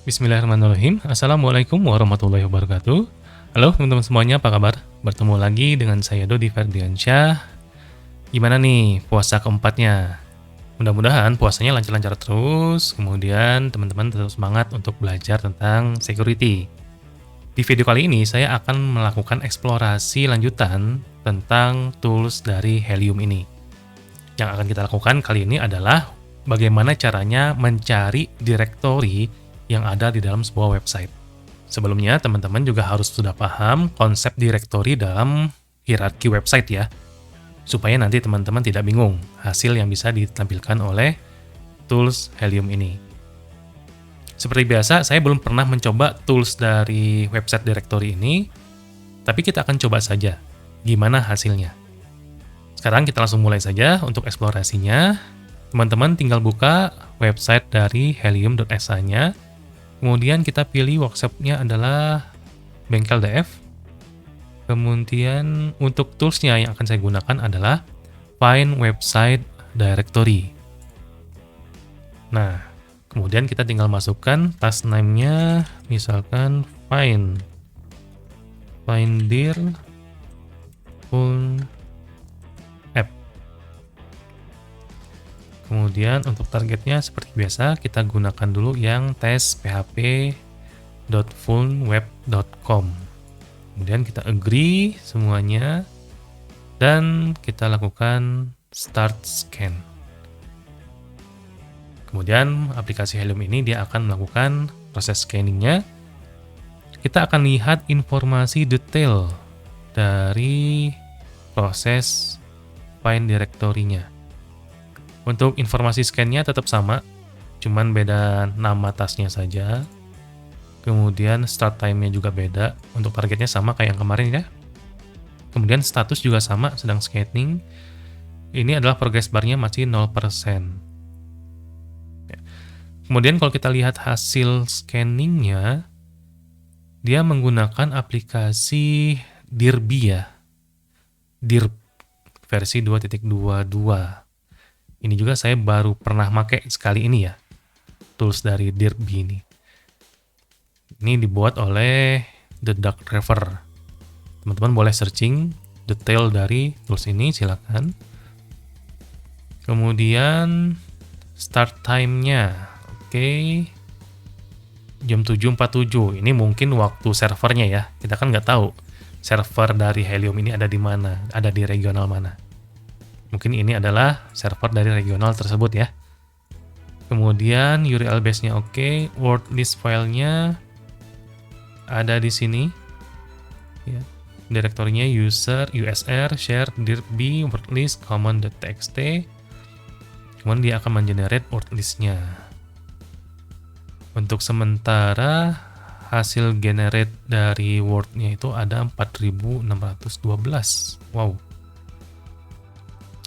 Bismillahirrahmanirrahim. Assalamualaikum warahmatullahi wabarakatuh. Halo teman-teman semuanya, apa kabar? Bertemu lagi dengan saya Dodi Ferdiansyah. Gimana nih puasa keempatnya? Mudah-mudahan puasanya lancar-lancar terus, kemudian teman-teman tetap semangat untuk belajar tentang security. Di video kali ini saya akan melakukan eksplorasi lanjutan tentang tools dari Helium ini. Yang akan kita lakukan kali ini adalah bagaimana caranya mencari direktori yang ada di dalam sebuah website. Sebelumnya, teman-teman juga harus sudah paham konsep direktori dalam hierarki website ya, supaya nanti teman-teman tidak bingung hasil yang bisa ditampilkan oleh tools Helium ini. Seperti biasa, saya belum pernah mencoba tools dari website directory ini, tapi kita akan coba saja gimana hasilnya. Sekarang kita langsung mulai saja untuk eksplorasinya. Teman-teman tinggal buka website dari helium.sa-nya, kemudian kita pilih workshop-nya adalah bengkel DF. Kemudian untuk tools-nya yang akan saya gunakan adalah Find Website Directory. Nah, kemudian kita tinggal masukkan task name-nya, misalkan Finder Full App. Kemudian untuk targetnya seperti biasa kita gunakan dulu yang tes php.fullweb.com. Kemudian kita agree semuanya dan kita lakukan start scan. Kemudian aplikasi Helium ini dia akan melakukan proses scanningnya. Kita akan lihat informasi detail dari proses find directory-nya. Untuk informasi scan-nya tetap sama, cuman beda nama tasknya saja. Kemudian start time-nya juga beda, untuk targetnya sama kayak yang kemarin ya. Kemudian status juga sama, sedang scanning. Ini adalah progress bar-nya masih 0%. Kemudian kalau kita lihat hasil scanning-nya, dia menggunakan aplikasi Dirby ya. Dirb versi 2.22. Ini juga saya baru pernah pakai sekali ini ya, tools dari Dirby ini. Ini dibuat oleh The Dark Reaver. Teman-teman boleh searching detail dari tools ini, silakan. Kemudian start time-nya, oke, jam 7.47. Ini mungkin waktu servernya ya. Kita kan nggak tahu server dari Helium ini ada di mana, ada di regional mana. Mungkin ini adalah server dari regional tersebut ya. Kemudian URL base-nya oke, word list file-nya ada di sini. Ya. Direktorinya user, usr, share, dirby, word list, common.txt. Kemudian dia akan mengenerate word list-nya. Untuk sementara hasil generate dari word-nya itu ada 4.612. Wow.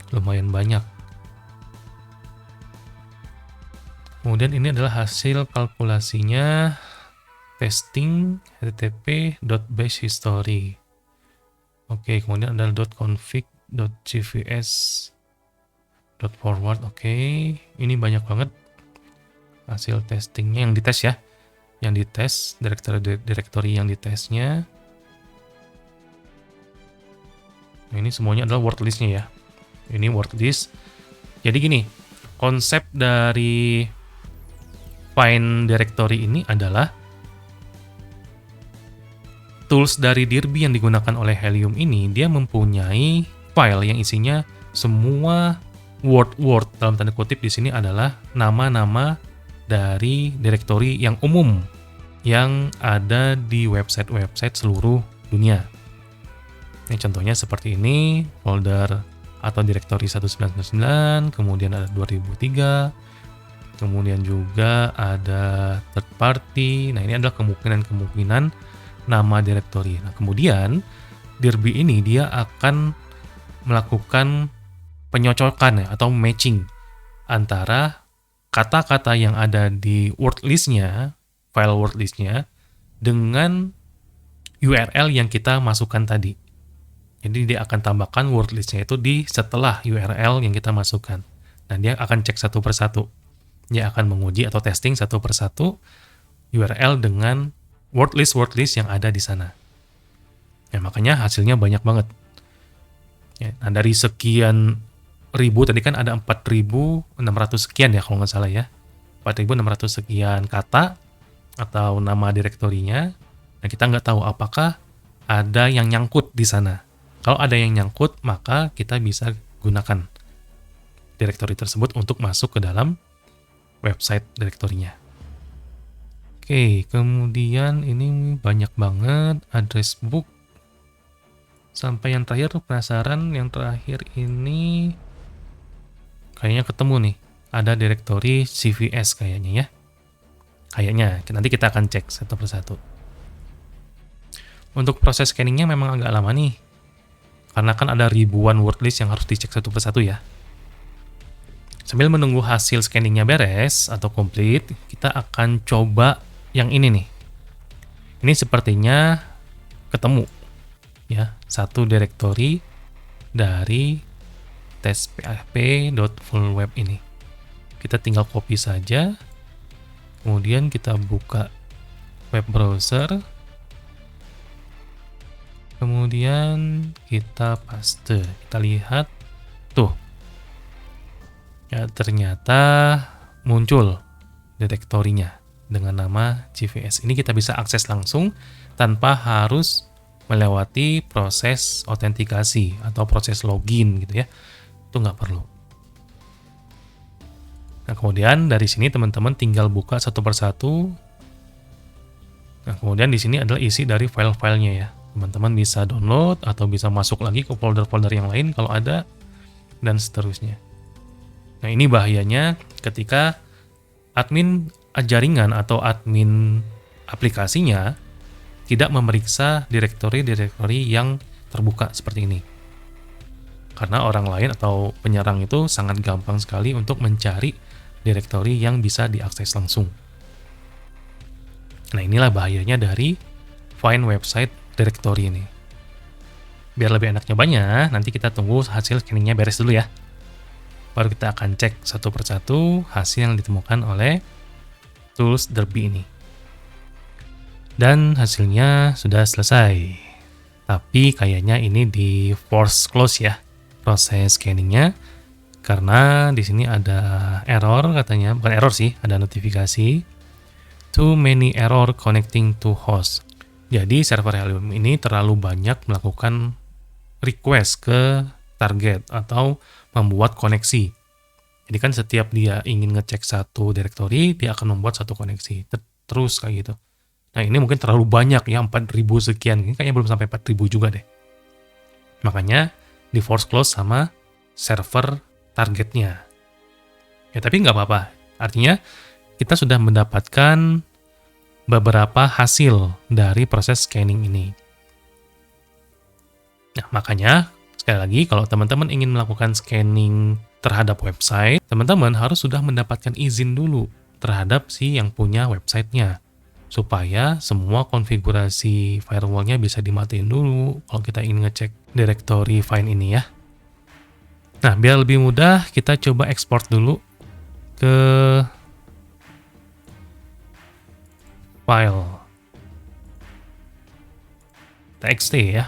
Lumayan banyak. Kemudian ini adalah hasil kalkulasinya testing http.bash history. Oke, kemudian ada .config.cvs.forward. Oke, ini banyak banget hasil testingnya yang dites ya. Yang dites, directory yang ditesnya. Nah, ini semuanya adalah word list-nya ya. Ini word list. Jadi gini, konsep dari find directory ini adalah tools dari Dirby yang digunakan oleh Helium ini, dia mempunyai file yang isinya semua word dalam tanda kutip di sini adalah nama-nama dari directory yang umum yang ada di website-website seluruh dunia. Ini contohnya seperti ini, folder atau direktori 1999, kemudian ada 2003, kemudian juga ada third party. Nah, ini adalah kemungkinan nama direktori. Nah, kemudian Dirby ini dia akan melakukan penyocokan ya, atau matching antara kata-kata yang ada di word list-nya, file word list-nya, dengan URL yang kita masukkan tadi. Jadi dia akan tambahkan word list-nya itu di setelah URL yang kita masukkan. Dan dia akan cek satu persatu. Dia akan menguji atau testing satu persatu URL dengan word list yang ada di sana. Ya, makanya hasilnya banyak banget. Ya, nah dari sekian ribu, tadi kan ada 4.600 sekian ya kalau nggak salah ya. 4.600 sekian kata atau nama direktorinya. Nah kita nggak tahu apakah ada yang nyangkut di sana. Kalau ada yang nyangkut, maka kita bisa gunakan direktori tersebut untuk masuk ke dalam website direktorinya. Oke, kemudian ini banyak banget address book. Sampai yang terakhir penasaran, yang terakhir ini kayaknya ketemu nih. Ada direktori CVS kayaknya ya. Kayaknya, nanti kita akan cek satu persatu. Untuk proses scanningnya memang agak lama nih. Karena kan ada ribuan word list yang harus dicek satu persatu ya. Sambil menunggu hasil scanningnya beres atau komplit, kita akan coba yang ini nih. Ini sepertinya ketemu ya, satu direktori dari tes php.fullweb ini. Kita tinggal copy saja. Kemudian kita buka web browser. Kemudian kita paste. Kita lihat tuh. Ya, ternyata muncul direktorinya dengan nama CVS. Ini kita bisa akses langsung tanpa harus melewati proses autentikasi atau proses login gitu ya. Itu nggak perlu. Nah, kemudian dari sini teman-teman tinggal buka satu persatu. Nah, kemudian di sini adalah isi dari file-filenya ya. Teman-teman bisa download atau bisa masuk lagi ke folder-folder yang lain kalau ada, dan seterusnya. Nah, ini bahayanya ketika admin jaringan atau admin aplikasinya tidak memeriksa direktori-direktori yang terbuka seperti ini. Karena orang lain atau penyerang itu sangat gampang sekali untuk mencari direktori yang bisa diakses langsung. Nah, inilah bahayanya dari find website directory ini. Biar lebih enak nyobanya, nanti kita tunggu hasil scanningnya beres dulu ya. Baru kita akan cek satu persatu hasil yang ditemukan oleh tools Derby ini. Dan hasilnya sudah selesai. Tapi kayaknya ini di force close ya, proses scanningnya. Karena di sini ada error katanya, bukan error sih, ada notifikasi. Too many error connecting to host. Jadi server Helium ini terlalu banyak melakukan request ke target atau membuat koneksi. Jadi kan setiap dia ingin ngecek satu directory, dia akan membuat satu koneksi. Terus kayak gitu. Nah ini mungkin terlalu banyak ya, 4.000 sekian. Ini kayaknya belum sampai 4.000 juga deh. Makanya di force close sama server targetnya. Ya tapi nggak apa-apa. Artinya kita sudah mendapatkan beberapa hasil dari proses scanning ini. Nah makanya sekali lagi kalau teman-teman ingin melakukan scanning terhadap website, teman-teman harus sudah mendapatkan izin dulu terhadap si yang punya websitenya. Supaya semua konfigurasi firewallnya bisa dimatiin dulu kalau kita ingin ngecek directory find ini ya. Nah, biar lebih mudah, kita coba ekspor dulu ke file txt ya.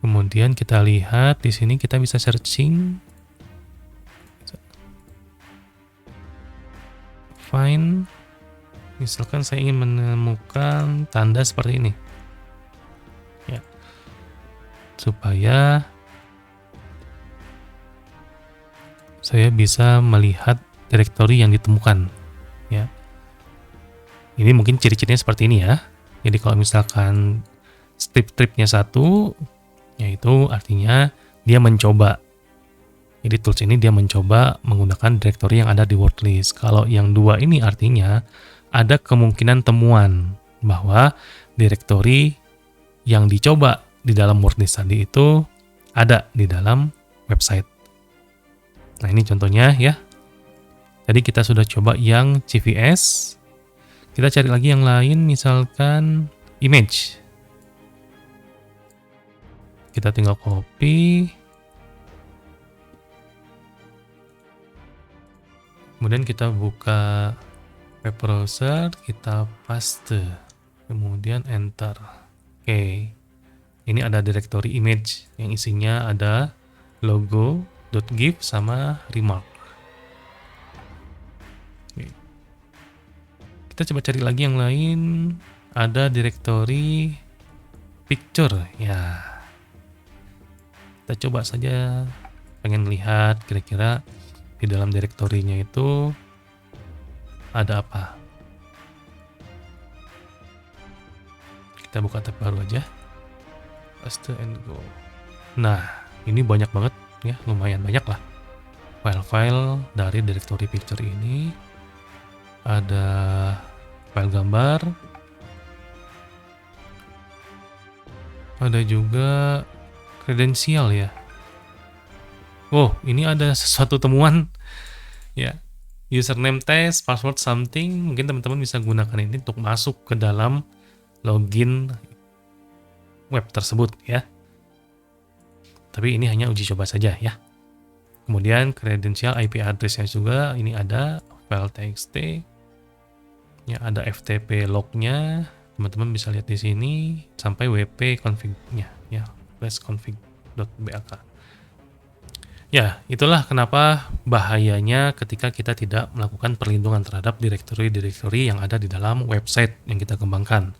Kemudian kita lihat di sini kita bisa searching find. Misalkan saya ingin menemukan tanda seperti ini. Ya. Supaya saya bisa melihat direktori yang ditemukan. Ya. Ini mungkin ciri-cirinya seperti ini ya. Jadi kalau misalkan strip-stripnya satu, yaitu artinya dia mencoba. Jadi tools ini dia mencoba menggunakan direktori yang ada di word list. Kalau yang dua ini artinya ada kemungkinan temuan bahwa direktori yang dicoba di dalam word list tadi itu ada di dalam website. Nah ini contohnya ya. Tadi kita sudah coba yang CVS. Kita cari lagi yang lain, misalkan image. Kita tinggal copy. Kemudian kita buka web browser, kita paste, kemudian enter. Oke, ini ada directory image yang isinya ada logo.gif sama remark. Oke. Kita coba cari lagi yang lain, ada directory picture ya. Kita coba saja, pengen lihat kira-kira di dalam direktorinya itu ada apa. Kita buka tab baru aja, paste and go. Nah, ini banyak banget ya, lumayan banyak lah file-file dari directory picture ini. Ada file gambar, ada juga kredensial ya. Oh, ini ada sesuatu temuan ya. Username test, password something, mungkin teman-teman bisa gunakan ini untuk masuk ke dalam login web tersebut ya. Tapi ini hanya uji coba saja ya. Kemudian kredensial IP address-nya juga ini ada, file txt. Ya, ada FTP log-nya. Teman-teman bisa lihat di sini sampai wp config-nya ya, config.bak. Ya, itulah kenapa bahayanya ketika kita tidak melakukan perlindungan terhadap direktori-direktori yang ada di dalam website yang kita kembangkan.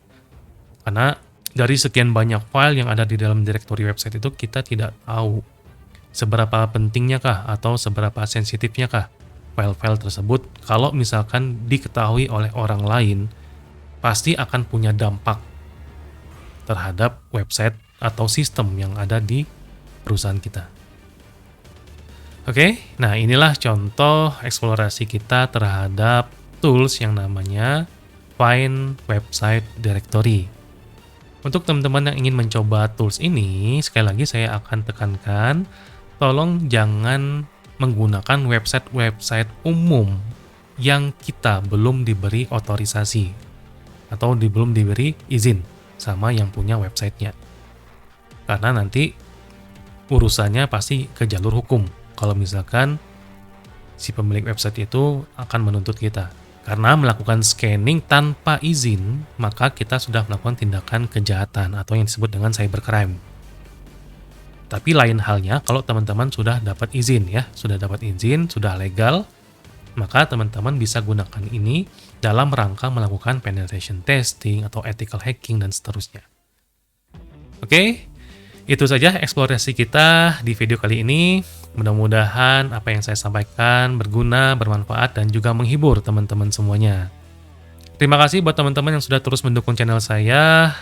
Karena dari sekian banyak file yang ada di dalam direktori website itu, kita tidak tahu seberapa pentingnya kah atau seberapa sensitifnya kah file-file tersebut. Kalau misalkan diketahui oleh orang lain, pasti akan punya dampak terhadap website atau sistem yang ada di perusahaan kita. Oke, nah inilah contoh eksplorasi kita terhadap tools yang namanya Find Website Directory. Untuk teman-teman yang ingin mencoba tools ini, sekali lagi saya akan tekankan, tolong jangan menggunakan website-website umum yang kita belum diberi otorisasi atau belum diberi izin sama yang punya websitenya. Karena nanti urusannya pasti ke jalur hukum. Kalau misalkan si pemilik website itu akan menuntut kita. Karena melakukan scanning tanpa izin, maka kita sudah melakukan tindakan kejahatan atau yang disebut dengan cybercrime. Tapi lain halnya kalau teman-teman sudah dapat izin ya, sudah dapat izin, sudah legal, maka teman-teman bisa gunakan ini dalam rangka melakukan penetration testing atau ethical hacking dan seterusnya. Oke, itu saja eksplorasi kita di video kali ini. Mudah-mudahan apa yang saya sampaikan berguna, bermanfaat, dan juga menghibur teman-teman semuanya. Terima kasih buat teman-teman yang sudah terus mendukung channel saya.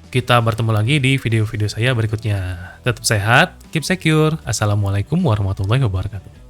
Kita bertemu lagi di video-video saya berikutnya. Tetap sehat, keep secure. Assalamualaikum warahmatullahi wabarakatuh.